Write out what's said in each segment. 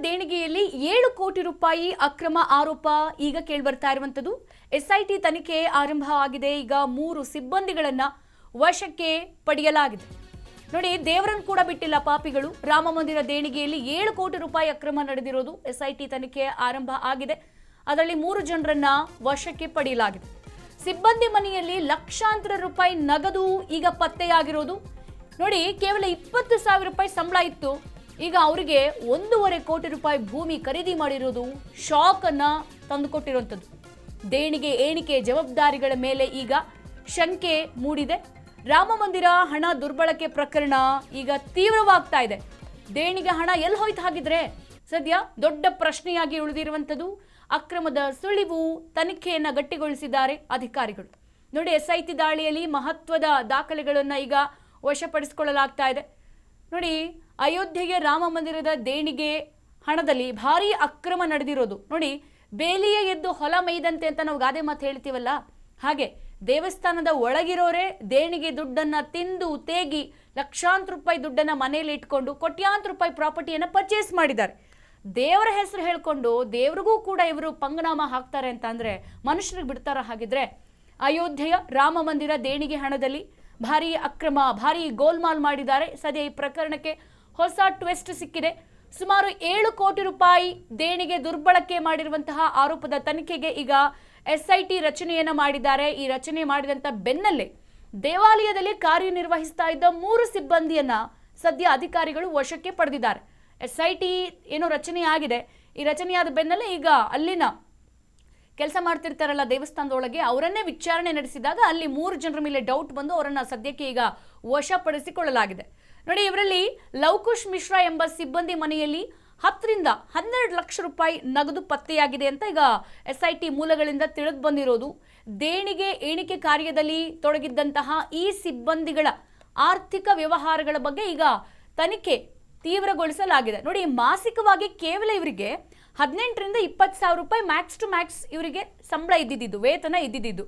ದೇಣಿಗೆಯಲ್ಲಿ 7 ಕೋಟಿ ರೂಪಾಯಿ ಅಕ್ರಮ ಆರೋಪ ಈಗ ಕೇಳಿಬರ್ತಾ ಇರುವಂತದ್ದು. ಎಸ್ಐಟಿ ತನಿಖೆ ಆರಂಭ ಆಗಿದೆ. ಈಗ 3 ಸಿಬ್ಬಂದಿಗಳನ್ನ ವಶಕ್ಕೆ ಪಡೆಯಲಾಗಿದೆ. ನೋಡಿ, ದೇವರನ್ನು ಕೂಡ ಬಿಟ್ಟಿಲ್ಲ ಪಾಪಿಗಳು. ರಾಮ ಮಂದಿರ ದೇಣಿಗೆಯಲ್ಲಿ 7 ಕೋಟಿ ರೂಪಾಯಿ ಅಕ್ರಮ ನಡೆದಿರೋದು. ಎಸ್ಐಟಿ ತನಿಖೆ ಆರಂಭ ಆಗಿದೆ. ಅದರಲ್ಲಿ 3 ಜನರನ್ನ ವಶಕ್ಕೆ ಪಡೆಯಲಾಗಿದೆ. ಸಿಬ್ಬಂದಿ ಮನೆಯಲ್ಲಿ ಲಕ್ಷಾಂತರ ರೂಪಾಯಿ ನಗದು ಈಗ ಪತ್ತೆಯಾಗಿರೋದು. ನೋಡಿ, ಕೇವಲ 20,000 ರೂಪಾಯಿ ಸಂಬಳ ಇತ್ತು. ಈಗ ಅವರಿಗೆ 1.5 ಕೋಟಿ ರೂಪಾಯಿ ಭೂಮಿ ಖರೀದಿ ಮಾಡಿರೋದು ಶಾಕ್ ಅನ್ನ ತಂದುಕೊಟ್ಟಿರುವಂಥದ್ದು. ದೇಣಿಗೆ ಏಣಿಕೆ ಜವಾಬ್ದಾರಿಗಳ ಮೇಲೆ ಈಗ ಶಂಕೆ ಮೂಡಿದೆ. ರಾಮ ಮಂದಿರ ಹಣ ದುರ್ಬಳಕೆ ಪ್ರಕರಣ ಈಗ ತೀವ್ರವಾಗ್ತಾ ಇದೆ. ದೇಣಿಗೆ ಹಣ ಎಲ್ಲಿ ಹೋಯ್ತು ಹಾಗಿದ್ರೆ? ಸದ್ಯ ದೊಡ್ಡ ಪ್ರಶ್ನೆಯಾಗಿ ಉಳಿದಿರುವಂಥದ್ದು. ಅಕ್ರಮದ ಸುಳಿವು ತನಿಖೆಯನ್ನ ಗಟ್ಟಿಗೊಳಿಸಿದ್ದಾರೆ ಅಧಿಕಾರಿಗಳು. ನೋಡಿ, ಎಸ್ಐಟಿ ದಾಳಿಯಲ್ಲಿ ಮಹತ್ವದ ದಾಖಲೆಗಳನ್ನ ಈಗ ವಶಪಡಿಸಿಕೊಳ್ಳಲಾಗ್ತಾ ಇದೆ. ನೋಡಿ, ಅಯೋಧ್ಯೆಗೆ ರಾಮ ಮಂದಿರದ ದೇಣಿಗೆ ಹಣದಲ್ಲಿ ಭಾರಿ ಅಕ್ರಮ ನಡೆದಿರೋದು. ನೋಡಿ, ಬೇಲಿಯ ಎದ್ದು ಹೊಲ ಮೇಯ್ದಂತೆ ಅಂತ ನಾವು ಗಾದೆ ಮಾತು ಹೇಳ್ತೀವಲ್ಲ, ಹಾಗೆ ದೇವಸ್ಥಾನದ ಒಳಗಿರೋರೆ ದೇಣಿಗೆ ದುಡ್ಡನ್ನ ತಿಂದು ತೇಗಿ ಲಕ್ಷಾಂತರ ರೂಪಾಯಿ ದುಡ್ಡನ್ನ ಮನೆಯಲ್ಲಿ ಇಟ್ಕೊಂಡು ಕೋಟ್ಯಾಂತರ ರೂಪಾಯಿ ಪ್ರಾಪರ್ಟಿಯನ್ನ ಪರ್ಚೇಸ್ ಮಾಡಿದ್ದಾರೆ. ದೇವರ ಹೆಸರು ಹೇಳ್ಕೊಂಡು ದೇವ್ರಿಗೂ ಕೂಡ ಇವರು ಪಂಗನಾಮ ಹಾಕ್ತಾರೆ ಅಂತ ಅಂದ್ರೆ ಮನುಷ್ಯರಿಗೆ ಬಿಡ್ತಾರ? ಹಾಗಿದ್ರೆ ಅಯೋಧ್ಯೆಯ ರಾಮ ಮಂದಿರ ದೇಣಿಗೆ ಹಣದಲ್ಲಿ ಭಾರಿ ಅಕ್ರಮ, ಭಾರಿ ಗೋಲ್ಮಾಲ್ ಮಾಡಿದ್ದಾರೆ. ಸದ್ಯ ಈ ಪ್ರಕರಣಕ್ಕೆ ಹೊಸ ಟ್ವಿಸ್ಟ್ ಸಿಕ್ಕಿದೆ. ಸುಮಾರು 7 ಕೋಟಿ ರೂಪಾಯಿ ದೇಣಿಗೆ ದುರ್ಬಳಕೆ ಮಾಡಿರುವಂತಹ ಆರೋಪದ ತನಿಖೆಗೆ ಈಗ ಎಸ್ಐಟಿ ರಚನೆಯನ್ನ ಮಾಡಿದ್ದಾರೆ. ಈ ರಚನೆ ಮಾಡಿದಂತ ಬೆನ್ನಲ್ಲೇ ದೇವಾಲಯದಲ್ಲಿ ಕಾರ್ಯನಿರ್ವಹಿಸ್ತಾ ಇದ್ದ 3 ಸಿಬ್ಬಂದಿಯನ್ನ ಸದ್ಯ ಅಧಿಕಾರಿಗಳು ವಶಕ್ಕೆ ಪಡೆದಿದ್ದಾರೆ. ಎಸ್ಐಟಿ ಏನೋ ರಚನೆ ಆಗಿದೆ. ಈ ರಚನೆಯಾದ ಬೆನ್ನಲ್ಲೇ ಈಗ ಅಲ್ಲಿನ ಕೆಲಸ ಮಾಡ್ತಿರ್ತಾರಲ್ಲ ದೇವಸ್ಥಾನದೊಳಗೆ, ಅವರನ್ನೇ ವಿಚಾರಣೆ ನಡೆಸಿದಾಗ ಅಲ್ಲಿ 3 ಜನರ ಮೇಲೆ ಡೌಟ್ ಬಂದು ಅವರನ್ನ ಸದ್ಯಕ್ಕೆ ಈಗ ವಶಪಡಿಸಿಕೊಳ್ಳಲಾಗಿದೆ. ನೋಡಿ, ಇವರಲ್ಲಿ ಲವಕುಶ್ ಮಿಶ್ರಾ ಎಂಬ ಸಿಬ್ಬಂದಿ ಮನೆಯಲ್ಲಿ 10 ರಿಂದ 12 ಲಕ್ಷ ರೂಪಾಯಿ ನಗದು ಪತ್ತೆಯಾಗಿದೆ ಅಂತ ಈಗ ಎಸ್ಐಟಿ ಮೂಲಗಳಿಂದ ತಿಳಿದು ಬಂದಿರೋದು. ದೇಣಿಗೆ ಎಣಿಕೆ ಕಾರ್ಯದಲ್ಲಿ ತೊಡಗಿದ್ದಂತಹ ಈ ಸಿಬ್ಬಂದಿಗಳ ಆರ್ಥಿಕ ವ್ಯವಹಾರಗಳ ಬಗ್ಗೆ ಈಗ ತನಿಖೆ ತೀವ್ರಗೊಳಿಸಲಾಗಿದೆ. ನೋಡಿ, ಮಾಸಿಕವಾಗಿ ಕೇವಲ ಇವರಿಗೆ 18 ರಿಂದ 20,000 ರೂಪಾಯಿ ಮ್ಯಾಕ್ಸ್ ಟು ಮ್ಯಾಕ್ಸ್ ಇವರಿಗೆ ಸಂಬಳ ಇದ್ದಿದ್ದು, ವೇತನ ಇದ್ದಿದ್ದು.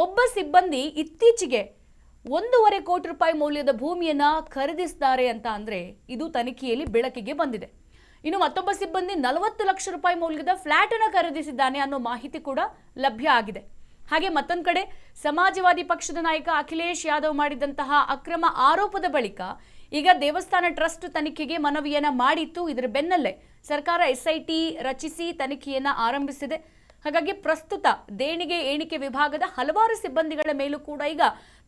ಒಬ್ಬ ಸಿಬ್ಬಂದಿ ಇತ್ತೀಚೆಗೆ 1.5 ಕೋಟಿ ರೂಪಾಯಿ ಮೌಲ್ಯದ ಭೂಮಿಯನ್ನ ಖರೀದಿಸಿದ್ದಾರೆ ಅಂತ ಅಂದ್ರೆ ಇದು ತನಿಖೆಯಲ್ಲಿ ಬೆಳಕಿಗೆ ಬಂದಿದೆ. ಇನ್ನು ಮತ್ತೊಬ್ಬ ಸಿಬ್ಬಂದಿ 40 ಲಕ್ಷ ರೂಪಾಯಿ ಮೌಲ್ಯದ ಫ್ಲಾಟ್ ಅನ್ನ ಖರೀದಿಸಿದ್ದಾನೆ ಅನ್ನೋ ಮಾಹಿತಿ ಕೂಡ ಲಭ್ಯ ಆಗಿದೆ. ಹಾಗೆ ಮತ್ತೊಂದು ಕಡೆ ಸಮಾಜವಾದಿ ಪಕ್ಷದ ನಾಯಕ ಅಖಿಲೇಶ್ ಯಾದವ್ ಮಾಡಿದಂತಹ ಅಕ್ರಮ ಆರೋಪದ ಬಳಿಕ ಈಗ ದೇವಸ್ಥಾನ ಟ್ರಸ್ಟ್ ತನಿಖೆಗೆ ಮನವಿಯನ್ನ ಮಾಡಿತ್ತು. ಇದರ ಬೆನ್ನಲ್ಲೇ ಸರ್ಕಾರ ಎಸ್ಐಟಿ ರಚಿಸಿ ತನಿಖೆಯನ್ನ ಆರಂಭಿಸಿದೆ. ಹಾಗಾಗಿ ಪ್ರಸ್ತುತ ದೇಣಿಗೆ ಎಣಿಕೆ ವಿಭಾಗದ ಹಲವಾರು ಸಿಬ್ಬಂದಿಗಳ ಮೇಲೂ ಕೂಡ ಈಗ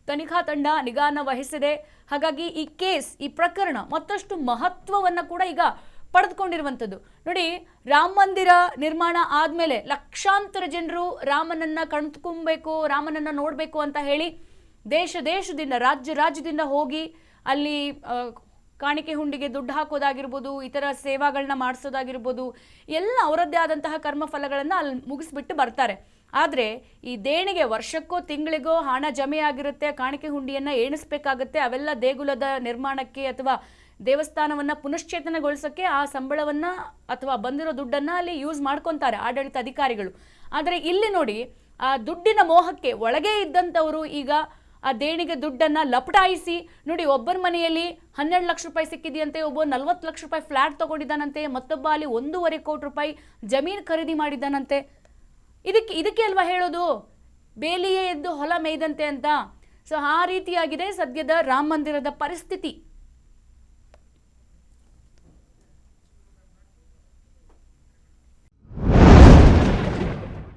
ತನಿಖಾ ತಂಡ ನಿಗಾನ ವಹಿಸಿದೆ. ಹಾಗಾಗಿ ಈ ಕೇಸ್, ಈ ಪ್ರಕರಣ ಮತ್ತಷ್ಟು ಮಹತ್ವವನ್ನ ಕೂಡ ಈಗ ಪಡೆದುಕೊಂಡಿರುವಂಥದ್ದು. ನೋಡಿ, ರಾಮ ಮಂದಿರ ನಿರ್ಮಾಣ ಆದ್ಮೇಲೆ ಲಕ್ಷಾಂತರ ಜನರು ರಾಮನನ್ನ ಕಣ್ತುಕೊಬೇಕು, ರಾಮನನ್ನ ನೋಡ್ಬೇಕು ಅಂತ ಹೇಳಿ ದೇಶದಿಂದ ರಾಜ್ಯದಿಂದ ಹೋಗಿ ಅಲ್ಲಿ ಕಾಣಿಕೆ ಹುಂಡಿಗೆ ದುಡ್ಡು ಹಾಕೋದಾಗಿರ್ಬೋದು, ಇತರ ಸೇವಾಗಳನ್ನ ಮಾಡಿಸೋದಾಗಿರ್ಬೋದು, ಎಲ್ಲ ಅವರದ್ದೇ ಆದಂತಹ ಕರ್ಮಫಲಗಳನ್ನ ಅಲ್ಲಿ ಮುಗಿಸ್ಬಿಟ್ಟು ಬರ್ತಾರೆ. ಆದರೆ ಈ ದೇಣಿಗೆ ವರ್ಷಕ್ಕೋ ತಿಂಗಳಿಗೋ ಹಣ ಜಮೆ ಆಗಿರುತ್ತೆ, ಕಾಣಿಕೆ ಹುಂಡಿಯನ್ನ ಎಣಿಸ್ಬೇಕಾಗತ್ತೆ. ಅವೆಲ್ಲ ದೇಗುಲದ ನಿರ್ಮಾಣಕ್ಕೆ ಅಥವಾ ದೇವಸ್ಥಾನವನ್ನ ಪುನಶ್ಚೇತನಗೊಳಿಸೋಕ್ಕೆ ಆ ಸಂಬಳವನ್ನ ಅಥವಾ ಬಂದಿರೋ ದುಡ್ಡನ್ನ ಅಲ್ಲಿ ಯೂಸ್ ಮಾಡ್ಕೊತಾರೆ ಆಡಳಿತ ಅಧಿಕಾರಿಗಳು. ಆದರೆ ಇಲ್ಲಿ ನೋಡಿ, ಆ ದುಡ್ಡಿನ ಮೋಹಕ್ಕೆ ಒಳಗೆ ಇದ್ದಂಥವರು ಈಗ ಆ ದೇಣಿಗೆ ದುಡ್ಡನ್ನ ಲಪಟಾಯಿಸಿ, ನೋಡಿ, ಒಬ್ಬರ ಮನೆಯಲ್ಲಿ 12 ಲಕ್ಷ ರೂಪಾಯಿ ಸಿಕ್ಕಿದೆಯಂತೆ, ಒಬ್ಬ 40 ಲಕ್ಷ ರೂಪಾಯಿ ಫ್ಲಾಟ್ ತಗೊಂಡಿದ್ದಾನಂತೆ, ಮತ್ತೊಬ್ಬ ಅಲ್ಲಿ 1.5 ಕೋಟಿ ರೂಪಾಯಿ ಜಮೀನು ಖರೀದಿ ಮಾಡಿದ್ದಾನಂತೆ. ಇದಕ್ಕೆ ಅಲ್ವಾ ಹೇಳೋದು ಬೇಲಿಯೇ ಎದ್ದು ಹೊಲ ಮೇಯ್ದಂತೆ ಅಂತ. ಸೊ ಆ ರೀತಿಯಾಗಿದೆ ಸದ್ಯದ ರಾಮ ಮಂದಿರದ ಪರಿಸ್ಥಿತಿ.